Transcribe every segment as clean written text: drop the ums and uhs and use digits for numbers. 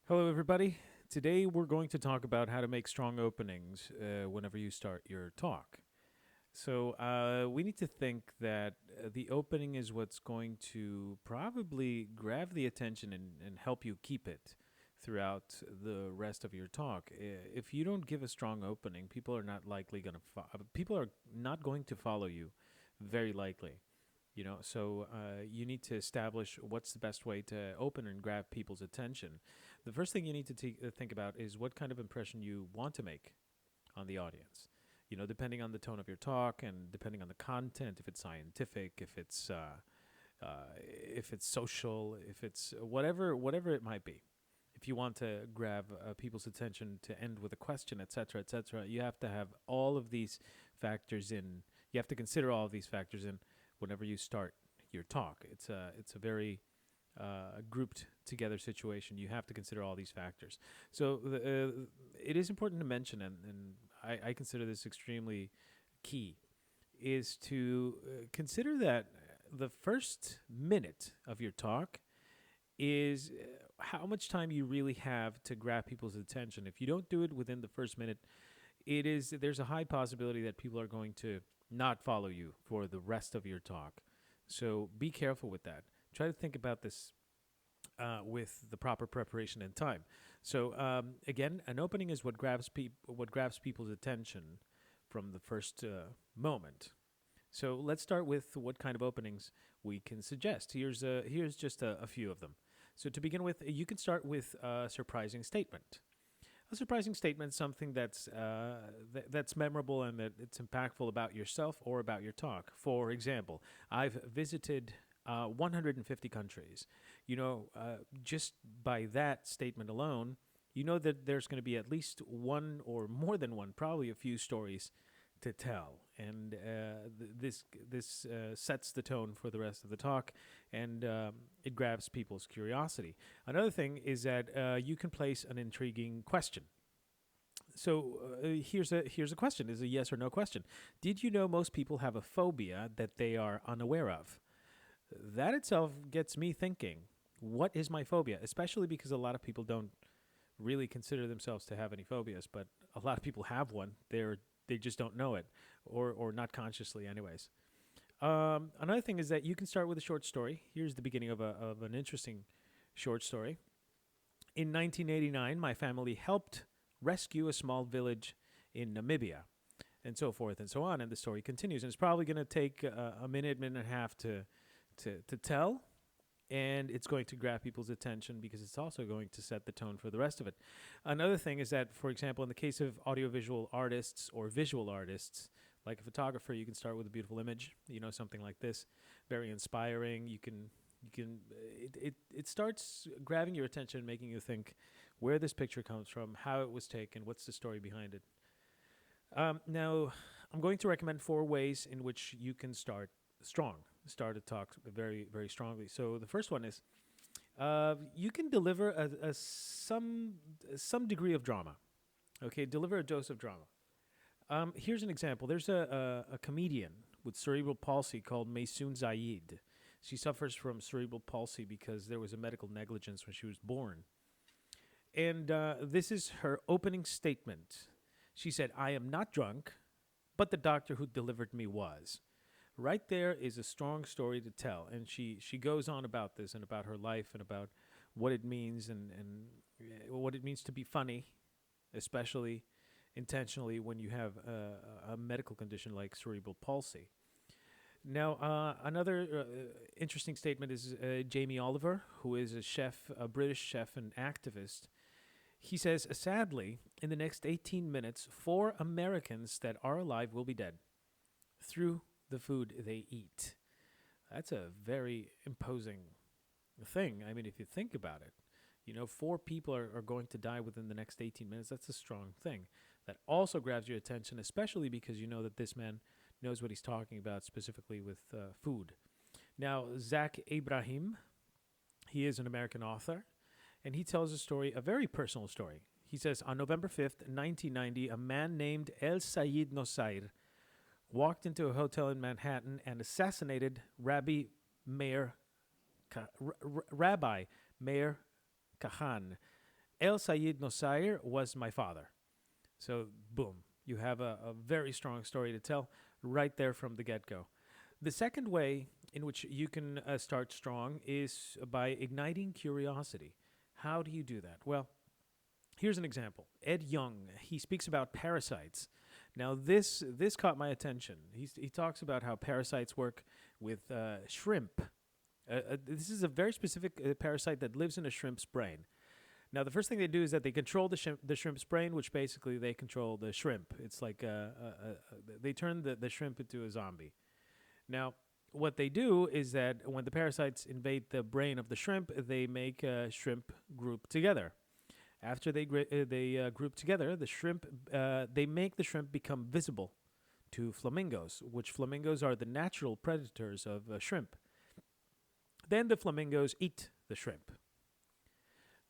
Hello, everybody. Today we're going to talk about how to make strong openings whenever you start your talk. So we need to think that the opening is what's going to probably grab the attention and help you keep it throughout the rest of your talk. If you don't give a strong opening, people are not likely going to people are not going to follow you, very likely. So you need to establish what's the best way to open and grab people's attention. The first thing you need to think about is what kind of impression you want to make on the audience. Depending on the tone of your talk and depending on the content, if it's scientific, if it's social, if it's whatever it might be. If you want to grab people's attention to end with a question, etc., you have to have all of these factors in. You have to consider all of these factors in whenever you start your talk. It's a very grouped together situation. You have to consider all these factors. So it is important to mention, and I consider this extremely key, is to consider that the first minute of your talk is how much time you really have to grab people's attention. If you don't do it within the first minute, there's a high possibility that people are going to not follow you for the rest of your talk. So be careful with that. Try to think about this with the proper preparation and time. So again, an opening is what grabs people's attention from the first moment. So let's start with what kind of openings we can suggest. Here's just a few of them. So to begin with, you can start with a surprising statement. A surprising statement, something that's memorable and that it's impactful about yourself or about your talk. For example, I've visited 150 countries. Just by that statement alone, you know that there's going to be at least one or more than one, probably a few stories to tell, and this sets the tone for the rest of the talk, and it grabs people's curiosity. Another thing is that you can place an intriguing question. So here's a question: is a yes or no question. Did you know most people have a phobia that they are unaware of? That itself gets me thinking. What is my phobia? Especially because a lot of people don't really consider themselves to have any phobias, but a lot of people have one. They just don't know it, or not consciously, anyways. Another thing is that you can start with a short story. Here's the beginning of an interesting short story. In 1989, my family helped rescue a small village in Namibia, and so forth and so on. And the story continues, and it's probably going to take a minute and a half to tell, and it's going to grab people's attention because it's also going to set the tone for the rest of it. Another thing is that, for example, in the case of audiovisual artists or visual artists, like a photographer, you can start with a beautiful image, something like this, very inspiring. It starts grabbing your attention, making you think where this picture comes from, how it was taken, what's the story behind it. Now, I'm going to recommend 4 ways in which you can start strong, start a talk very, very strongly. So the first one is you can deliver some degree of drama. Okay, deliver a dose of drama. Here's an example. There's a comedian with cerebral palsy called Maysoon Zayid. She suffers from cerebral palsy because there was a medical negligence when she was born. And this is her opening statement. She said, "I am not drunk, but the doctor who delivered me was." Right there is a strong story to tell. And she goes on about this and about her life and about what it means and what it means to be funny, especially intentionally when you have a medical condition like cerebral palsy. Now, another interesting statement is Jamie Oliver, who is a British chef and activist. He says, sadly, in the next 18 minutes, 4 Americans that are alive will be dead through the food they eat. That's a very imposing thing. I mean, if you think about it, 4 people are going to die within the next 18 minutes. That's a strong thing. That also grabs your attention, especially because you know that this man knows what he's talking about, specifically with food. Now, Zach Ibrahim, he is an American author, and he tells a very personal story. He says, on November 5th, 1990, a man named El Sayed Nosair walked into a hotel in Manhattan and assassinated Rabbi Meir Kahan. El Sayed Nosair was my father. So, boom, you have a very strong story to tell right there from the get go. The second way in which you can start strong is by igniting curiosity. How do you do that? Well, here's an example. Ed Young, he speaks about parasites. Now, this caught my attention. He talks about how parasites work with shrimp. This is a very specific parasite that lives in a shrimp's brain. Now, the first thing they do is that they control the shrimp's brain, which basically they control the shrimp. It's like they turn the shrimp into a zombie. Now, what they do is that when the parasites invade the brain of the shrimp, they make a shrimp group together. After they group together, they make the shrimp become visible to flamingos, which flamingos are the natural predators of shrimp. Then the flamingos eat the shrimp.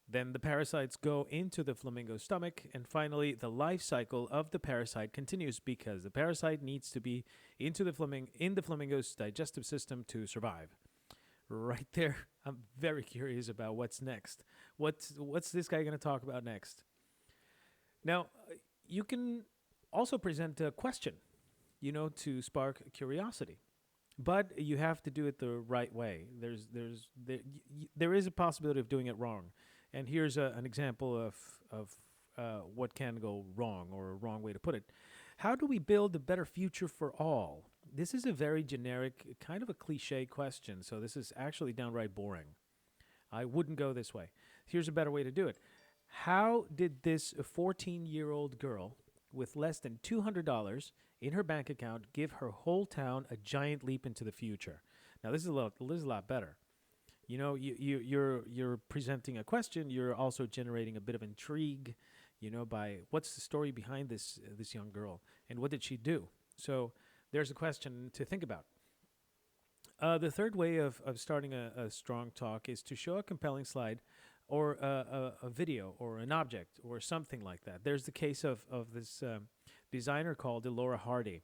Then the parasites go into the flamingo's stomach, and finally, the life cycle of the parasite continues because the parasite needs to be in the flamingo's digestive system to survive. Right there, I'm very curious about what's next. What's this guy going to talk about next? Now, you can also present a question, to spark curiosity, but you have to do it the right way. There is a possibility of doing it wrong. And here's an example of what can go wrong, or a wrong way to put it. How do we build a better future for all? This is a very generic, kind of a cliche question, so this is actually downright boring. I wouldn't go this way. Here's a better way to do it. How did this 14-year-old girl with less than $200 in her bank account give her whole town a giant leap into the future? Now, this is a lot better. You're presenting a question. You're also generating a bit of intrigue, by what's the story behind this young girl and what did she do? So there's a question to think about. The third way of starting a strong talk is to show a compelling slide or a video or an object or something like that. There's the case of this designer called Elora Hardy.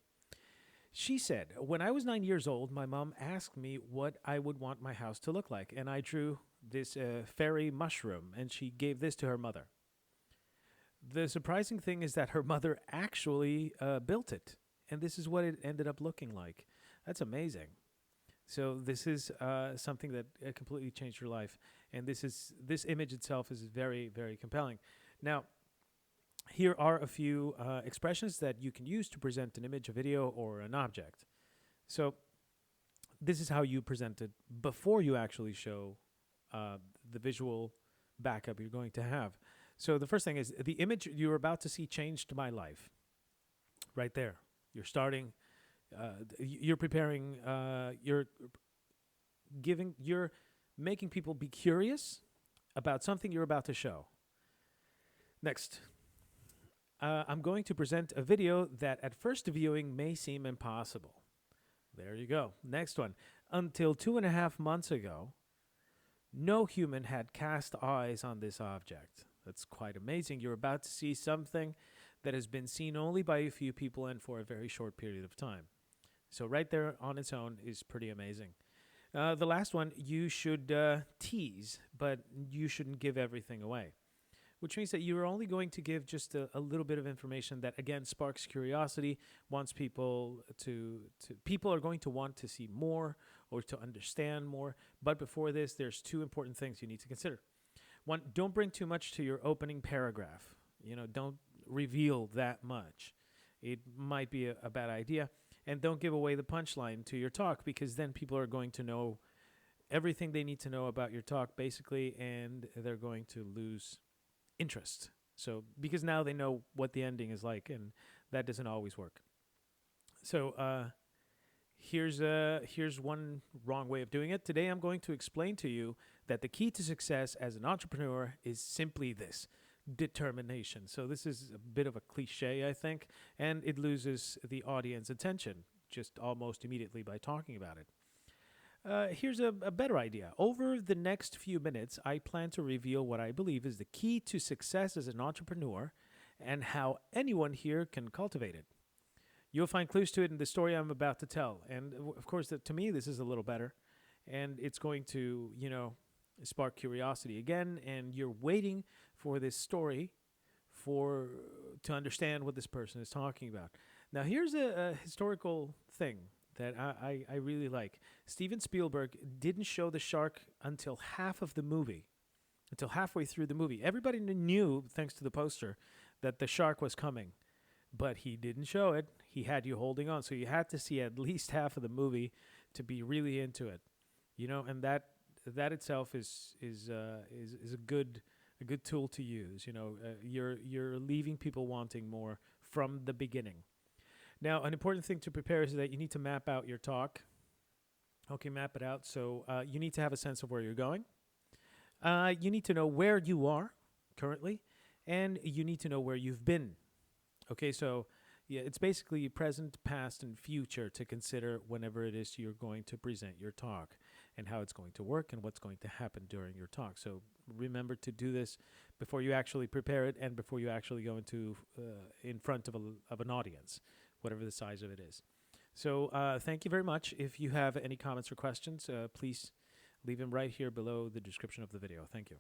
She said, when I was 9 years old, my mom asked me what I would want my house to look like, and I drew this fairy mushroom, and she gave this to her mother. The surprising thing is that her mother actually built it, and this is what it ended up looking like. That's amazing. So this is something that completely changed her life, and this image itself is very, very compelling. Now, here are a few expressions that you can use to present an image, a video, or an object. So this is how you present it before you actually show the visual backup you're going to have. So the first thing is the image you're about to see changed my life. Right there. You're starting, you're preparing, you're making people be curious about something you're about to show. Next. I'm going to present a video that at first viewing may seem impossible. There you go. Next one. Until 2.5 months ago, no human had cast eyes on this object. That's quite amazing. You're about to see something that has been seen only by a few people and for a very short period of time. So right there on its own is pretty amazing. The last one, you should tease, but you shouldn't give everything away. Which means that you're only going to give just a little bit of information that, again, sparks curiosity, wants people people are going to want to see more or to understand more. But before this, there's two important things you need to consider. One, don't bring too much to your opening paragraph. Don't reveal that much. It might be a bad idea. And don't give away the punchline to your talk, because then people are going to know everything they need to know about your talk, basically, and they're going to lose interest. So because now they know what the ending is like, and that doesn't always work. So here's one wrong way of doing it. Today I'm going to explain to you that the key to success as an entrepreneur is simply this: determination. So this is a bit of a cliche, I think, and it loses the audience attention just almost immediately by talking about it. Here's a better idea. Over the next few minutes, I plan to reveal what I believe is the key to success as an entrepreneur and how anyone here can cultivate it. You'll find clues to it in the story I'm about to tell. And of course, to me, this is a little better. And it's going to, spark curiosity again, and you're waiting for this story for to understand what this person is talking about. Now, here's a historical thing that I really like. Steven Spielberg didn't show the shark until half of the movie, until halfway through the movie. Everybody knew, thanks to the poster, that the shark was coming, but he didn't show it. He had you holding on, so you had to see at least half of the movie to be really into it, and that itself is a good tool to use. You're leaving people wanting more from the beginning. Now, an important thing to prepare is that you need to map out your talk. Okay, map it out. So you need to have a sense of where you're going. You need to know where you are currently, and you need to know where you've been. Okay, so yeah, it's basically present, past, and future to consider whenever it is you're going to present your talk and how it's going to work and what's going to happen during your talk. So remember to do this before you actually prepare it and before you actually go into in front of an audience, whatever the size of it is. So thank you very much. If you have any comments or questions, please leave them right here below the description of the video. Thank you.